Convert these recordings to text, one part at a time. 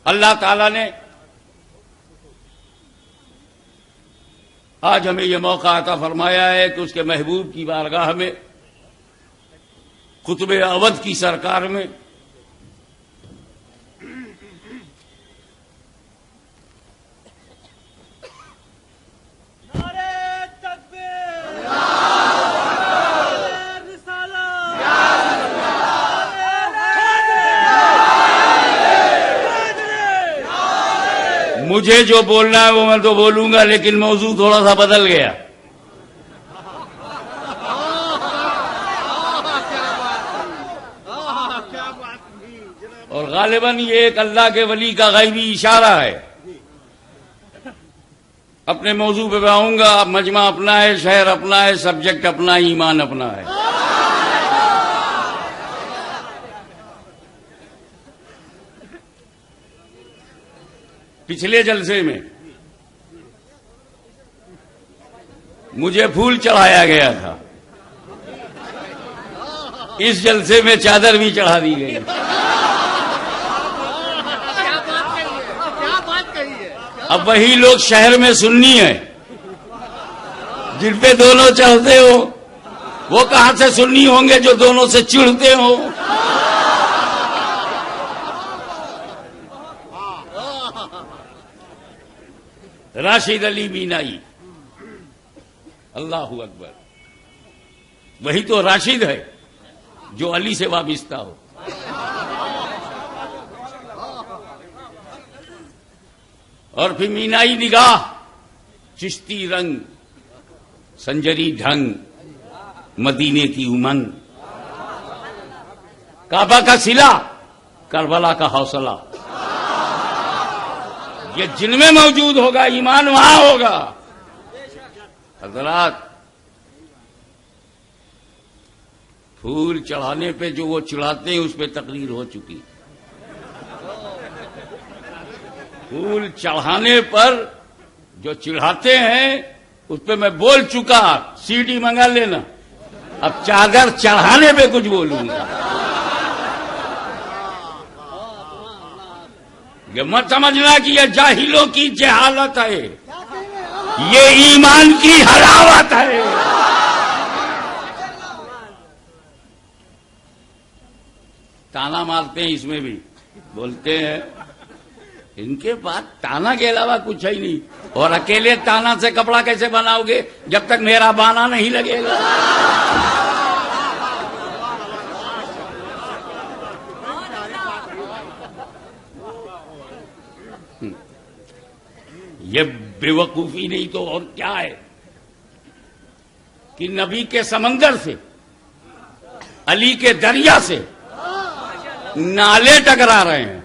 اللہ تعالیٰ نے آج ہمیں یہ موقع عطا فرمایا ہے کہ اس کے محبوب کی بارگاہ میں خطب اودھ کی سرکار میں مجھے جو بولنا ہے وہ میں تو بولوں گا، لیکن موضوع تھوڑا سا بدل گیا۔ اور غالباً یہ ایک اللہ کے ولی کا غیبی اشارہ ہے۔ اپنے موضوع پہ میں آؤں گا۔ مجمع اپنا ہے، شہر اپنا ہے، سبجیکٹ اپنا ہے، ایمان اپنا ہے۔ پچھلے جلسے میں مجھے پھول چڑھایا گیا تھا، اس جلسے میں چادر بھی چڑھا دی گئی۔ اب وہی لوگ شہر میں سنی ہیں جن پہ دونوں چڑھتے ہو، وہ کہاں سے سنی ہوں گے جو دونوں سے چڑھتے ہو؟ راشد علی مینائی، اللہ اکبر، وہی تو راشد ہے جو علی سے وابستہ ہو۔ اور پھر مینائی نگاہ، چشتی رنگ، سنجری ڈھنگ، مدینے کی امنگ، کعبہ کا صلہ، کربلا کا حوصلہ، یہ جن میں موجود ہوگا ایمان وہاں ہوگا۔ حضرات، پھول چڑھانے پہ جو وہ چڑھاتے ہیں اس پہ تقریر ہو چکی۔ پھول چڑھانے پر جو چڑھاتے ہیں اس پہ میں بول چکا، سی ڈی منگا لینا۔ اب چادر چڑھانے پہ کچھ بولوں گا۔ یہ مت سمجھنا کہ یہ جاہلوں کی جہالت ہے، یہ ایمان کی حلاوت ہے۔ تانا مارتے ہیں، اس میں بھی بولتے ہیں ان کے پاس تانا کے علاوہ کچھ ہے ہی نہیں، اور اکیلے تانا سے کپڑا کیسے بناؤ گے جب تک میرا بانا نہیں لگے گا؟ یہ بے وقوفی نہیں تو اور کیا ہے کہ نبی کے سمندر سے، علی کے دریا سے نالے ٹکرا رہے ہیں۔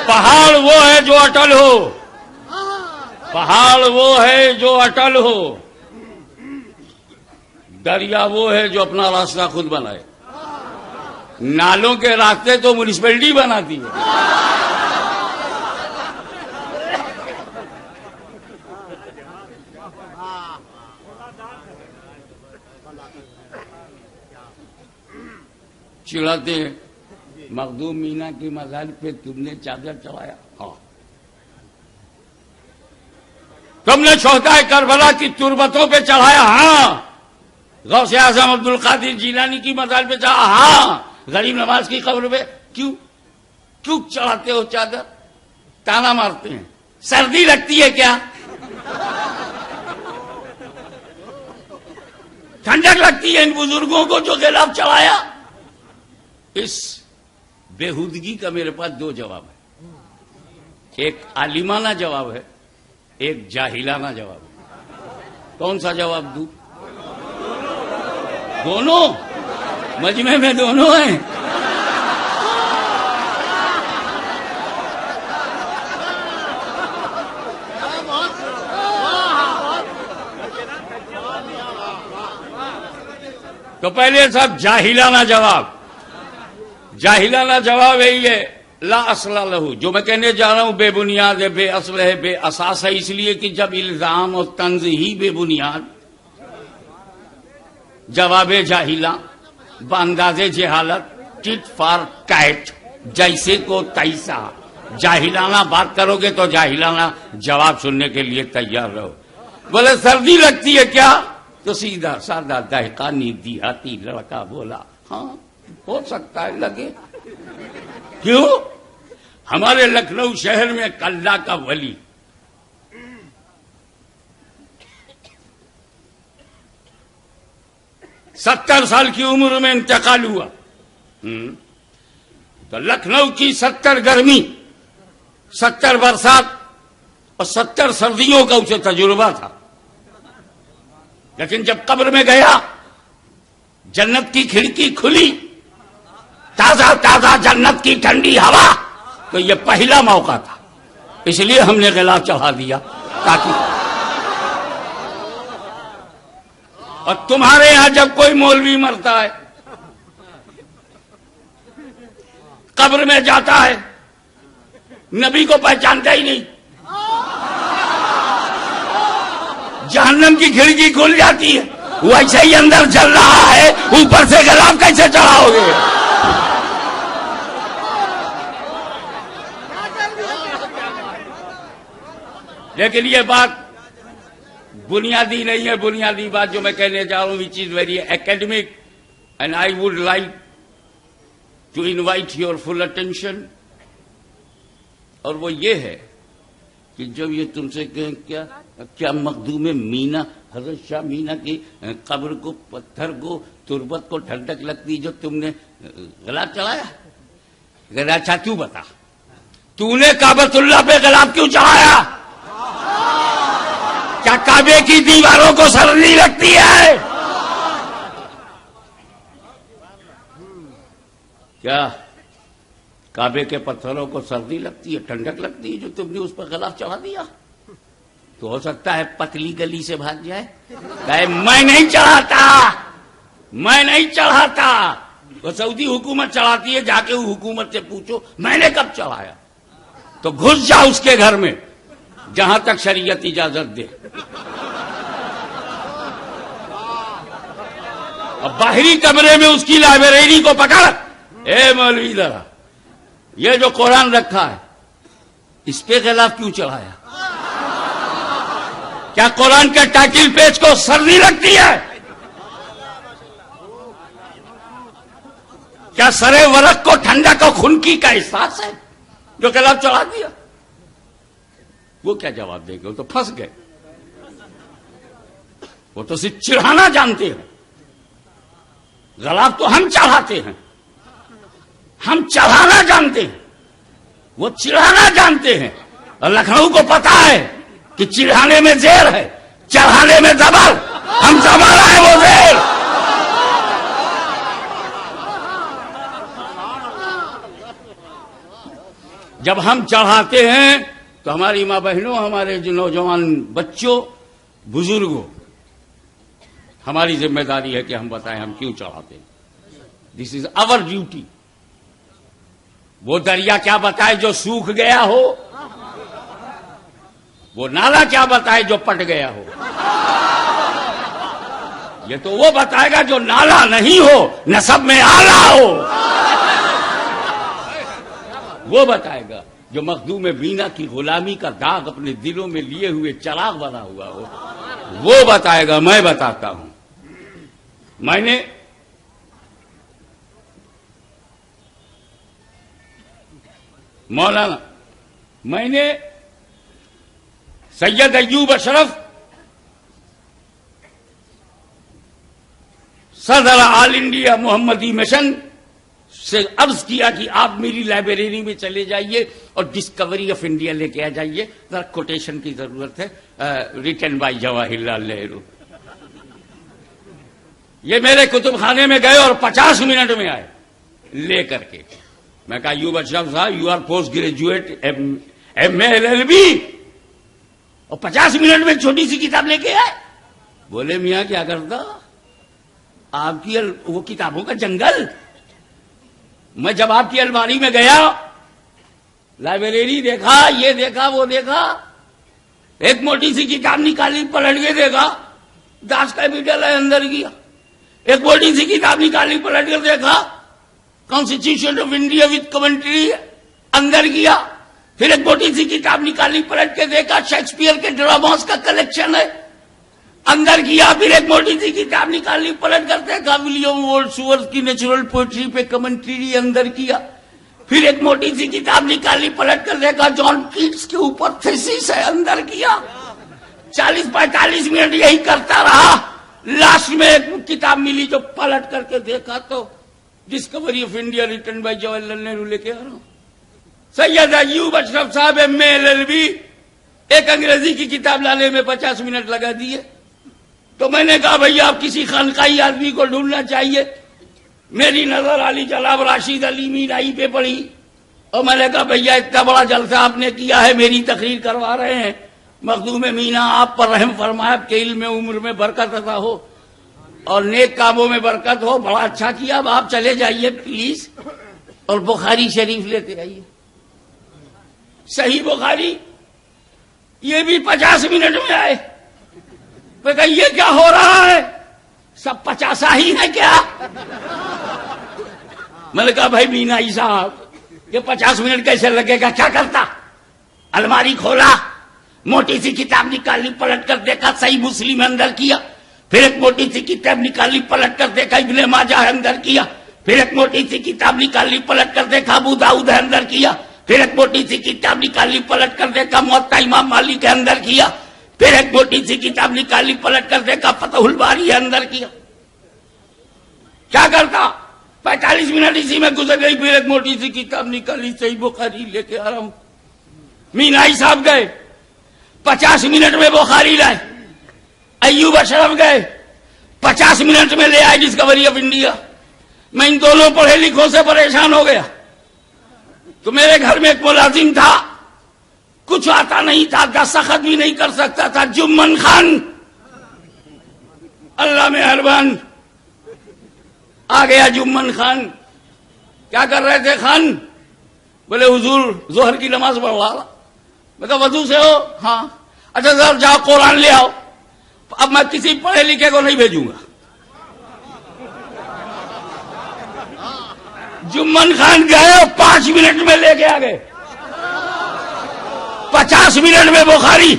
پہاڑ وہ ہے جو اٹل ہو، پہاڑ وہ ہے جو اٹل ہو، دریا وہ ہے جو اپنا راستہ خود بنائے۔ نالوں کے راستے تو میونسپلٹی بناتی ہے۔ چڑھاتے ہیں مخدوم مینا کی مزار پہ تم نے چادر چڑھایا، ہاں تم نے شہدائے کربلا کی تربتوں پہ چڑھایا، ہاں غوث اعظم عبد القادر جیلانی کی مزار پہ چڑھا، ہاں غریب نواز کی قبر پہ کیوں چڑھاتے ہو چادر؟ تانا مارتے ہیں، سردی لگتی ہے کیا؟ ٹھنڈک لگتی ہے ان بزرگوں کو جو خلاف چڑھایا؟ اس بےہودگی کا میرے پاس دو جواب ہے، ایک عالمانہ جواب ہے، ایک جاہلانہ جواب ہے۔ کون سا جواب دوں؟ دونوں مجمع میں دونوں ہیں۔ تو پہلے صاحب جاہلانہ جواب، جاہلانہ جواب ہے یہ لا اصل لہو. جو میں کہنے جا رہا ہوں بے بنیاد ہے، بے اصل ہے، بے اساس ہے، اس لیے کہ جب الزام اور طنز ہی بے بنیاد، جواب جاہلا بانداز جہالت، ٹٹ فار ٹیٹ، جیسے کو تیسا. جاہلانہ بات کرو گے تو جاہلانہ جواب سننے کے لیے تیار رہو. بولے سردی لگتی ہے کیا؟ تو سیدھا سادہ دہقانی دیہاتی لڑکا بولا ہاں ہو سکتا ہے لگے. کیوں؟ ہمارے لکھنؤ شہر میں ایک اللہ کا ولی 70 سال کی عمر میں انتقال ہوا. تو لکھنؤ کی 70 گرمی، 70 برسات اور 70 سردیوں کا اسے تجربہ تھا. لیکن جب قبر میں گیا، جنت کی کھڑکی کھلی، تازہ تازہ جنت کی ٹھنڈی ہوا، تو یہ پہلا موقع تھا. اس لیے ہم نے غلاف چڑھا دیا تاکہ. اور تمہارے یہاں جب کوئی مولوی مرتا ہے، قبر میں جاتا ہے، نبی کو پہچانتا ہی نہیں، جہنم کی کھڑکی کھل جاتی ہے، ویسے ہی اندر جل رہا ہے، اوپر سے غلاف کیسے چڑھاؤ گے؟ لیکن یہ بات بنیادی نہیں ہے. بنیادی بات جو میں کہنے جا رہا ہوں which is very academic and I would like to invite your full attention. اور وہ یہ ہے کہ جب یہ تم سے کہیں کیا مخدوم مینا، حضرت شاہ مینا کی قبر کو، پتھر کو، تربت کو ٹھنڈک لگتی جو تم نے غلاف چڑھایا؟ اگر اچھا کیوں بتا، تو نے کعبۃ اللہ پہ غلاف کیوں چڑھایا؟ کیا کعبے کی دیواروں کو سردی لگتی ہے؟ کیا کعبے کے پتھروں کو سردی لگتی ہے، ٹھنڈک لگتی ہے جو تم نے اس پر غلاف چڑھا دیا؟ تو ہو سکتا ہے پتلی گلی سے بھاگ جائے، کہے میں نہیں چڑھاتا، میں نہیں چڑھاتا. وہ سعودی حکومت چڑھاتی ہے، جا کے وہ حکومت سے پوچھو میں نے کب چڑھایا. تو گھس جا اس کے گھر میں جہاں تک شریعت اجازت دے. اب باہری کمرے میں اس کی لائبریری کو پکڑ، اے مولوی ذرا یہ جو قرآن رکھا ہے اس پہ غلاف کیوں چڑھایا؟ کیا قرآن کے ٹائٹل پیج کو سردی لگتی ہے؟ کیا سرے ورق کو ٹھنڈک اور خنکی کا احساس ہے جو غلاف چڑھا دیا؟ وہ کیا جواب دے گے؟ وہ تو پھنس گئے. وہ تو صرف چڑھانا جانتے ہیں. غلاف تو ہم چڑھاتے ہیں، ہم چڑھانا جانتے ہیں، وہ چڑھانا جانتے ہیں. اور لکھنؤ کو پتا ہے کہ چڑھانے میں زیر ہے، چڑھانے میں زبر. ہم زبر ہے، وہ زیر. جب ہم چڑھاتے ہیں تو ہماری ماں بہنوں، ہمارے جو نوجوان بچوں، بزرگوں، ہماری ذمہ داری ہے کہ ہم بتائیں ہم کیوں چڑھاتے ہیں. دس از آور ڈیوٹی. وہ دریا کیا بتائے جو سوکھ گیا ہو، وہ نالا کیا بتائے جو پٹ گیا ہو. یہ تو وہ بتائے گا جو نالا نہیں ہو، نسب میں آلہ ہو. وہ بتائے گا جو مخدوم مینا کی غلامی کا داغ اپنے دلوں میں لیے ہوئے چراغ بنا ہوا ہو. وہ بتائے گا. میں بتاتا ہوں. میں نے مولانا، میں نے سید ایوب اشرف صدر آل انڈیا محمدی مشن سے عرض کیا کہ آپ میری لائبریری میں چلے جائیے اور ڈسکوری آف انڈیا لے کے آ جائیے. ذرا کوٹیشن کی ضرورت ہے، ریٹن بائی جواہر لال نہرو. یہ میرے کتب خانے میں گئے اور 50 منٹ میں آئے لے کر کے. میں کہا ایوب اشرف صاحب you are post graduate M A LLB، اور 50 منٹ میں چھوٹی سی کتاب لے کے آئے. بولے میاں کیا کرتا آپ کی وہ کتابوں کا جنگل. میں جب آپ کی الماری میں گیا، لائبریری دیکھا، یہ دیکھا وہ دیکھا، ایک موٹی سی کتاب نکالی، پلٹ کے دیکھا داس کیپیٹل ہے، اندر گیا۔ ایک موٹی سی کتاب نکالی، پلٹ کر دیکھا constitution of India with commentary, اندر گیا۔ پھر ایک موٹی سی کتاب نکالی، پلٹ کے دیکھا شیکسپیئر کے ڈراماز کا کلیکشن ہے، اندر گیا۔ پھر ایک موٹی سی کتاب نکالی، پلٹ کر دیکھا ولیم ورڈسورتھ کی نیچرل پوئٹری پہ کمنٹری، اندر کیا۔ پھر ایک موٹی سی کتاب نکالی، پلٹ کر دیکھا جان کیٹس کے اوپر تھیسس ہے، اندر کیا۔ 40-45 منٹ یہی کرتا رہا۔ لاسٹ میں ایک کتاب ملی جو پلٹ کر کے دیکھا تو Discovery of India written by Jawahar Lal Nehru لے کے آ رہا ہوں۔ سید ایوب اشرف صاحب ایم.اے. LLB ایک انگریزی کی کتاب لانے میں 50 منٹ لگا دیے۔ تو میں نے کہا بھئی آپ کسی خانقاہی آدمی کو ڈھونڈنا چاہیے۔ میری نظر علی جناب راشد علی مینائی پہ پڑی، اور میں نے کہا بھیا اتنا بڑا جلسہ آپ نے کیا ہے، میری تقریر کروا رہے ہیں، مخدوم مینا آپ پر رحم فرمائے، آپ کے علم میں عمر میں برکت عطا ہو اور نیک کاموں میں برکت ہو، بڑا اچھا کیا، اب آپ چلے جائیے پلیز اور بخاری شریف لیتے آئیے۔ صحیح بخاری، یہ بھی 50 منٹ میں آئے۔ میں کہا یہ کیا ہو رہا ہے، سب 50 ہی ہے کیا؟ میں نے کہا بھائی مینائی صاحب یہ 50 منٹ کیسے لگے گا، کیا کرتا؟ الماری کھولا، موٹی سی کتاب نکالی، پلٹ کر دیکھا صحیح مسلم اندر کیا۔ پھر ایک موٹی سی کتاب نکالی، پلٹ کر دیکھا ابن ماجہ اندر کیا۔ پھر ایک موٹی سی کتاب نکالی، پلٹ کر دیکھا ابو داؤد اندر کیا۔ پھر ایک موٹی سی کتاب نکالی، پلٹ کر دیکھا موطا امام مالک کے اندر کیا۔ پھر ایک موٹی سی کتاب نکالی، پلٹ کر دیکھا فتح الباری اندر کیا۔ کیا کرتا؟ 45 منٹ اسی میں گزر گئی۔ پھر ایک موٹی سی کتاب نکالی، صحیح بخاری لے کے آ رہا ہوں۔ مینائی صاحب گئے، 50 منٹ میں بخاری لائے۔ ایوب اشرف گئے، 50 منٹ میں لے آئے ڈسکوری آف انڈیا۔ میں ان دونوں پڑھے لکھوں سے پریشان ہو گیا۔ تو میرے گھر میں ایک ملازم تھا، کچھ آتا نہیں تھا، دستخط بھی نہیں کر سکتا تھا، جمن خان، اللہ مہربان، آ گیا جمن خان۔ کیا کر رہے تھے خان؟ بولے حضور ظہر کی نماز پڑھوا رہا۔ میں کہا وضو سے ہو؟ ہاں۔ اچھا سر جاؤ قرآن لے آؤ۔ اب میں کسی پڑھے لکھے کو نہیں بھیجوں گا۔ جمن خان گئے اور 5 منٹ میں لے کے آ گئے۔ 50 منٹ میں بخاری،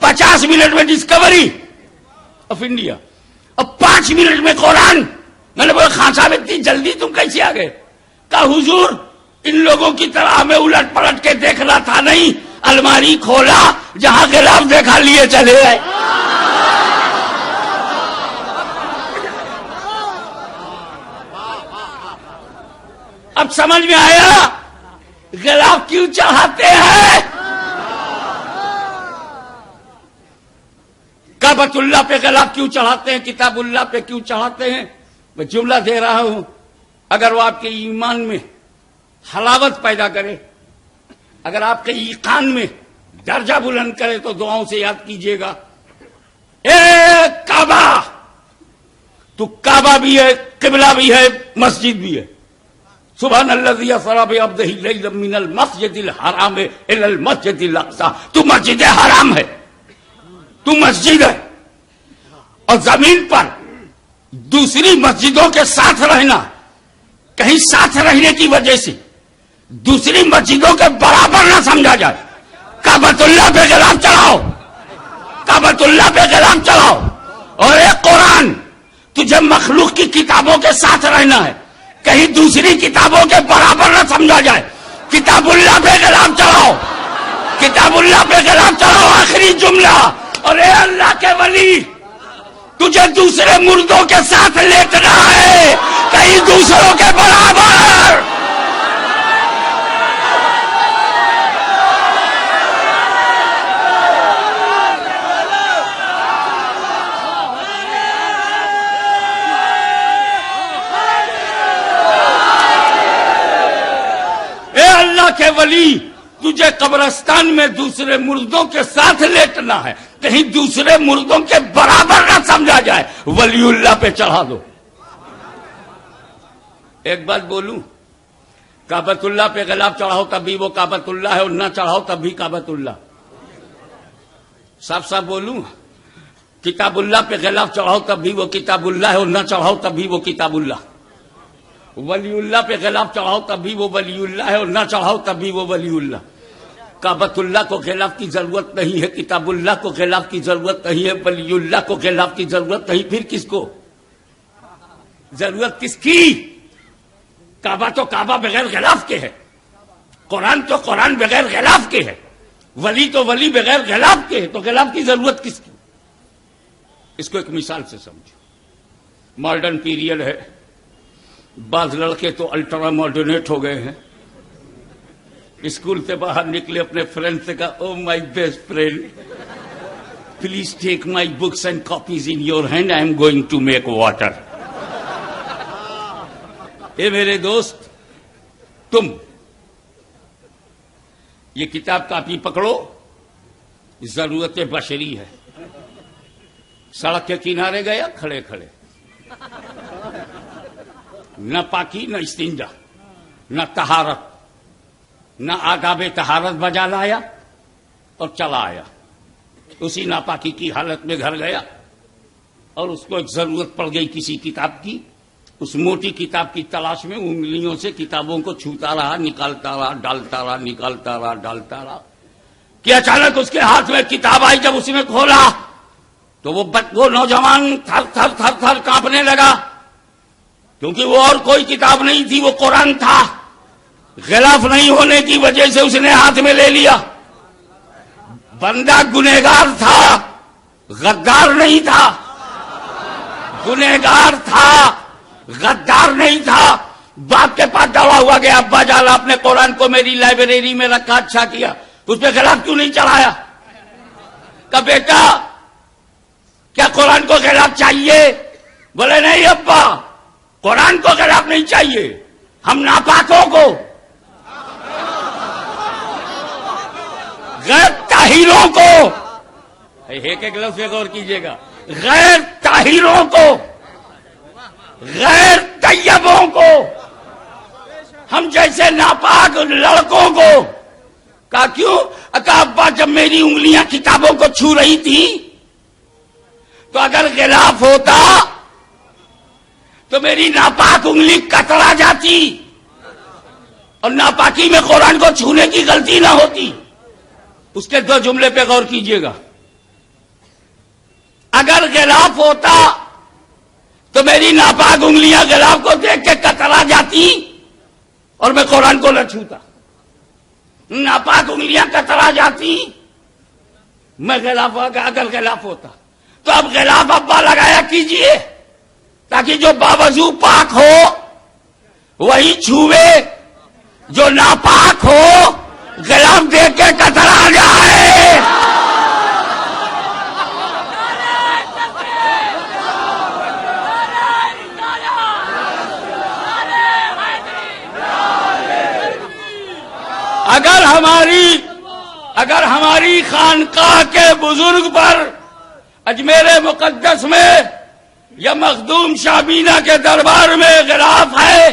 50 منٹ میں ڈسکوری آف انڈیا، اور 5 منٹ میں قرآن۔ میں نے بولا خان صاحب اتنی جلدی تم کیسے آ گئے؟ کہا حضور ان لوگوں کی طرح ہمیں الٹ پلٹ کے دیکھنا تھا نہیں، الماری کھولا، جہاں خلاف دیکھا لیے چلے گئے۔ اب سمجھ میں آیا غلاف کیوں چڑھاتے ہیں؟ کعبۃ اللہ پہ غلاف کیوں چڑھاتے ہیں؟ کتاب اللہ پہ کیوں چڑھاتے ہیں؟ میں جملہ دے رہا ہوں، اگر وہ آپ کے ایمان میں حلاوت پیدا کرے، اگر آپ کے ایقان میں درجہ بلند کرے تو دعاؤں سے یاد کیجئے گا۔ اے کعبہ، تو کعبہ بھی ہے، قبلہ بھی ہے، مسجد بھی ہے۔ سبحان الذی اسری بعبدہ لیلا من المسجد الحرام الی المسجد الاقصی۔ تو مسجد حرام ہے، تو مسجد ہے، اور زمین پر دوسری مسجدوں کے ساتھ رہنا، کہیں ساتھ رہنے کی وجہ سے دوسری مسجدوں کے برابر نہ سمجھا جائے۔ کعبۃ اللہ پہ غلاف چڑھاؤ، کعبۃ اللہ پہ غلاف چڑھاؤ۔ اور اے قرآن، تجھے مخلوق کی کتابوں کے ساتھ رہنا ہے، کہیں دوسری کتابوں کے برابر نہ سمجھا جائے۔ کتاب اللہ پہ غلاف چڑھاؤ، کتاب اللہ پہ غلاف چڑھاؤ۔ آخری جملہ، اور اے اللہ کے ولی، تجھے دوسرے مردوں کے ساتھ لیٹنا ہے، کہیں دوسروں کے برابر۔ اے اللہ کے ولی، تجھے قبرستان میں دوسرے مردوں کے ساتھ لیٹنا ہے، کہیں دوسرے مردوں کے برابر نہ سمجھا جائے۔ ولی اللہ پہ چڑھا دو۔ ایک بات بولوں، کعبۃ اللہ پہ غلاف چڑھاؤ تب بھی وہ کعبۃ اللہ ہے، اور نہ چڑھاؤ تب بھی کعبۃ اللہ. صاف صاف بولوں، کتاب اللہ پہ غلاف چڑھاؤ تب بھی وہ کتاب اللہ ہے، اور نہ چڑھاؤ تب بھی وہ کتاب اللہ. ولی اللہ پہ غلاف چڑھاؤ تب بھی وہ ولی اللہ ہے، اور نہ چڑھاؤ تب بھی وہ ولی اللہ. کعبۃ اللہ کو غلاف کی ضرورت نہیں ہے، کتاب اللہ کو غلاف کی ضرورت نہیں ہے، ولی اللہ کو غلاف کی ضرورت نہیں. پھر کس کو ضرورت؟ کس کی؟ کعبہ تو کعبہ بغیر غلاف کے ہے، قرآن تو قرآن بغیر غلاف کے ہے، ولی تو ولی بغیر غلاف کے ہے، تو غلاف کی ضرورت کس کی؟ اس کو ایک مثال سے سمجھو. ماڈرن پیریڈ ہے، بعض لڑکے تو الٹرا ماڈرنیٹ ہو گئے ہیں. اسکول سے باہر نکلے، اپنے فرینڈ سے کہا، oh my best friend, please take my books and copies in your hand, I am going to make water. اے میرے دوست، تم یہ کتاب کاپی پکڑو، ضرورت بشری ہے. سڑک کے کنارے گیا، کھڑے کھڑے، نہ پاکی نہ استنجا نہ طہارت، نہ آداب طہارت بجا لایا اور چلا آیا. اسی ناپاکی کی حالت میں گھر گیا اور اس کو ایک ضرورت پڑ گئی کسی کتاب کی. اس موٹی کتاب کی تلاش میں انگلیوں سے کتابوں کو چھوتا رہا، نکالتا رہا، ڈالتا رہا، نکالتا رہا، ڈالتا رہا کہ اچانک اس کے ہاتھ میں کتاب آئی. جب اس نے کھولا تو وہ نوجوان تھر تھر تھر تھر کانپنے لگا، کیونکہ وہ اور کوئی کتاب نہیں تھی، وہ قرآن تھا. غلاف نہیں ہونے کی وجہ سے اس نے ہاتھ میں لے لیا. بندہ گنہگار تھا، غدار نہیں تھا. گنہگار تھا، غدار نہیں تھا. باپ کے پاس دوڑا ہوا گیا، ابا جان آپ نے قرآن کو میری لائبریری میں رکھا، اچھا کیا، اس پہ غلاف کیوں نہیں چڑھایا؟ کہا بیٹا کیا قرآن کو غلاف چاہیے؟ بولے نہیں ابا، قرآن کو غلاف نہیں چاہیے، ہم ناپاکوں کو، غیر طاہروں کو، ایک ایک لفظ پہ غور کیجیے گا، غیر طاہروں کو، غیر طیبوں کو، ہم جیسے ناپاک لڑکوں کو. کہا کیوں؟ کہا ابا جب میری انگلیاں کتابوں کو چھو رہی تھی تو اگر غلاف ہوتا تو میری ناپاک انگلی کترا جاتی اور ناپاکی میں قرآن کو چھونے کی غلطی نہ ہوتی. اس کے دو جملے پہ غور کیجئے گا. اگر غلاف ہوتا تو میری ناپاک انگلیاں غلاف کو دیکھ کے کترا جاتی اور میں قرآن کو نہ چھوتا. ناپاک انگلیاں کترا جاتی، میں غلاف، اگر غلاف ہوتا تو اب غلاف ابا لگایا کیجئے تاکہ جو باوضو پاک ہو وہی چھوے، جو ناپاک ہو غلاف دیکھ کے کترا جائے. اگر ہماری خانقاہ کے بزرگ پر اجمیر مقدس میں یا مخدوم شابینہ کے دربار میں غلاف ہے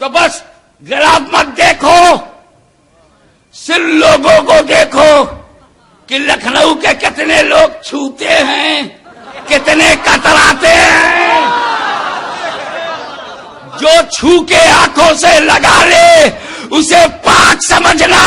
تو بس غلاف مت دیکھو، صرف لوگوں کو دیکھو کہ لکھنؤ کے کتنے لوگ چھوتے ہیں، کتنے کتراتے ہیں. جو چھو کے آنکھوں سے لگا لے اسے پاک سمجھنا